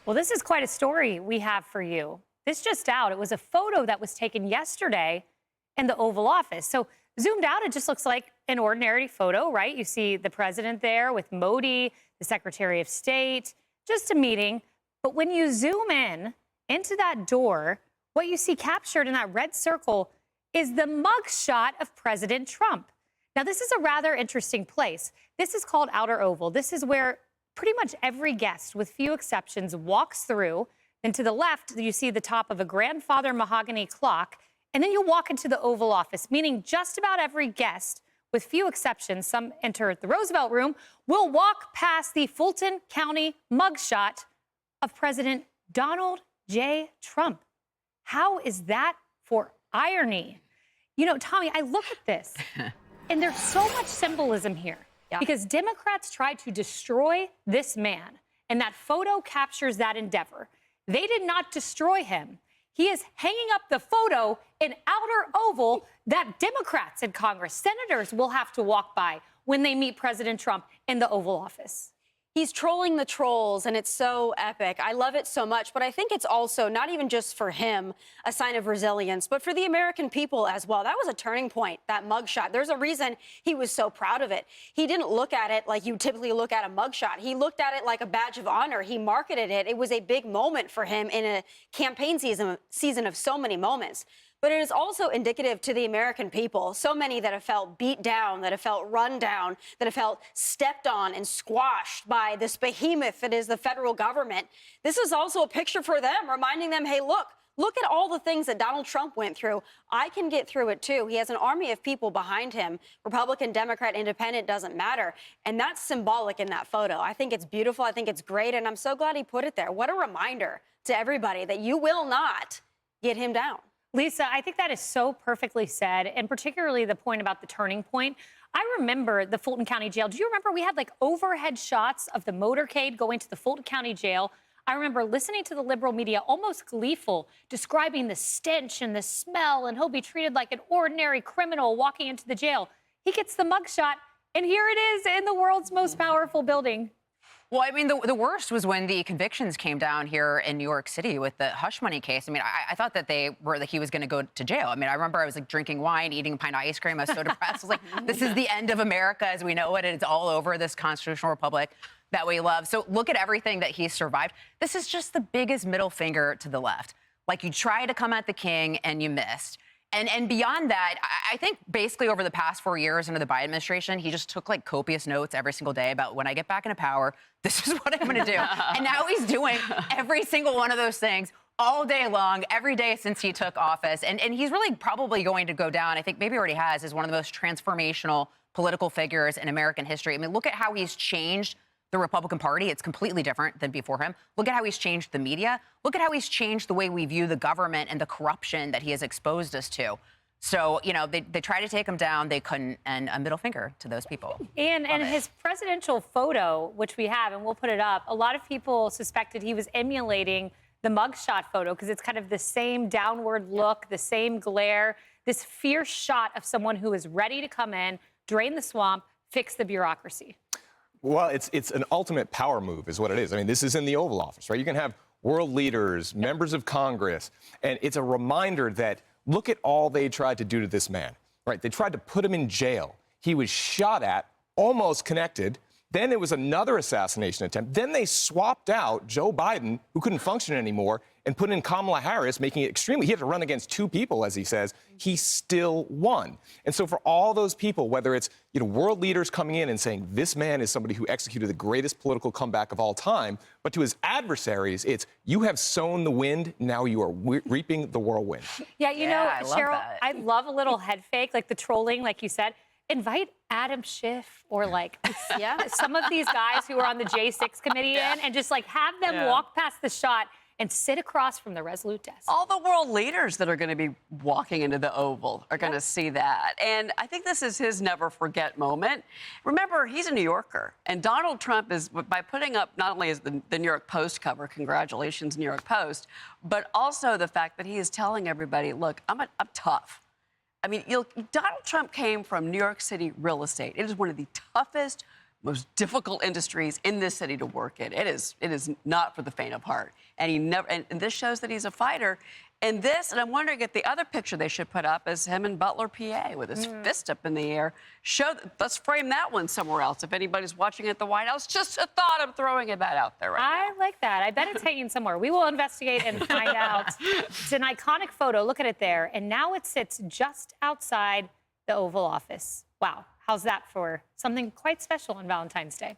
Well, this is quite a story we have for you. This just out. It was a photo that was taken yesterday in the Oval Office. So zoomed out, it just looks like an ordinary photo, right? You see the president there with Modi, the Secretary of State, just a meeting. But when you zoom in into that door, what you see captured in that red circle is the mugshot of President Trump. Now, this is a rather interesting place. This is called Outer Oval. This is where pretty much every guest, with few exceptions, walks through. Then to the left, you see the top of a grandfather mahogany clock. And then you walk into the Oval Office, meaning just about every guest, with few exceptions, some enter the Roosevelt Room, will walk past the Fulton County mugshot of President Donald J. Trump. How is that for irony? You know, Tommy, I look at this, and there's so much symbolism here. Yeah. Because Democrats tried to destroy this man, and that photo captures that endeavor. They did not destroy him. He is hanging up the photo in Outer Oval that Democrats in Congress, senators, will have to walk by when they meet President Trump in the Oval Office. He's trolling the trolls, and it's so epic. I love it so much, but I think it's also not even just for him a sign of resilience, but for the American people as well. That was a turning point, that mugshot. There's a reason he was so proud of it. He didn't look at it like you typically look at a mugshot. He looked at it like a badge of honor. He marketed it. It was a big moment for him in a campaign season of so many moments. But it is also indicative to the American people, so many that have felt beat down, that have felt run down, that have felt stepped on and squashed by this behemoth that is the federal government. This is also a picture for them, reminding them, hey, look at all the things that Donald Trump went through. I can get through it, too. He has an army of people behind him. Republican, Democrat, Independent, doesn't matter. And that's symbolic in that photo. I think it's beautiful. I think it's great. And I'm so glad he put it there. What a reminder to everybody that you will not get him down. Lisa, I think that is so perfectly said, and particularly the point about the turning point. I remember the Fulton County Jail. Do you remember we had like overhead shots of the motorcade going to the Fulton County Jail? I remember listening to the liberal media, almost gleeful, describing the stench and the smell, and he'll be treated like an ordinary criminal walking into the jail. He gets the mugshot, and here it is in the world's most powerful building. Well, I mean, the worst was when the convictions came down here in New York City with the hush money case. I mean, I thought that he was going to go to jail. I mean, I remember I was like drinking wine, eating a pint of ice cream. I was so depressed. I was like, this is the end of America as we know it. And it's all over, this constitutional republic that we love. So look at everything that he's survived. This is just the biggest middle finger to the left. Like, you tried to come at the king and you missed. And beyond that, I think basically over the past 4 years under the Biden administration, he just took like copious notes every single day about when I get back into power, this is what I'm going to do. And now he's doing every single one of those things all day long, every day since he took office. And he's really probably going to go down, I think maybe already has, as one of the most transformational political figures in American history. I mean, look at how he's changed the Republican Party. It's completely different than before him. Look at how he's changed the media. Look at how he's changed the way we view the government and the corruption that he has exposed us to. So, you know, they tried to take him down. They couldn't. And a middle finger to those people. And his presidential photo, which we have, and we'll put it up, a lot of people suspected he was emulating the mugshot photo because it's kind of the same downward look, the same glare, this fierce shot of someone who is ready to come in, drain the swamp, fix the bureaucracy. Well, it's an ultimate power move is what it is. I mean, this is in the Oval Office, right? You can have world leaders, members of Congress, and it's a reminder that look at all they tried to do to this man, right? They tried to put him in jail. He was shot at, almost connected. Then there was another assassination attempt. Then they swapped out Joe Biden, who couldn't function anymore, and put in Kamala Harris, making it extremely, he had to run against two people, as he says. He still won. And so for all those people, whether it's, you know, world leaders coming in and saying, this man is somebody who executed the greatest political comeback of all time, but to his adversaries, it's, you have sown the wind, now you are reaping the whirlwind. Yeah, you know, Cheryl, that. I love a little head fake, like the trolling, like you said. Invite Adam Schiff or like some of these guys who are on the J6 committee in, and just like have them walk past the shot and sit across from the Resolute desk. All the world leaders that are going to be walking into the Oval are going to see that. And I think this is his never forget moment. Remember, he's a New Yorker. And Donald Trump is, by putting up not only as the New York Post cover, congratulations, New York Post, but also the fact that he is telling everybody, look, I'm tough. I mean, Donald Trump came from New York City real estate. It is one of the toughest most difficult industries in this city to work in. It is not for the faint of heart. And he never, and this shows that he's a fighter. And this, and I'm wondering if the other picture they should put up is him in Butler, PA, with his fist up in the air. Let's frame that one somewhere else. If anybody's watching at the White House, just a thought. I'm throwing that out there right now. I like that. I bet it's hanging somewhere. We will investigate and find out. It's an iconic photo. Look at it there. And now it sits just outside the Oval Office. Wow. How's that for something quite special on Valentine's Day?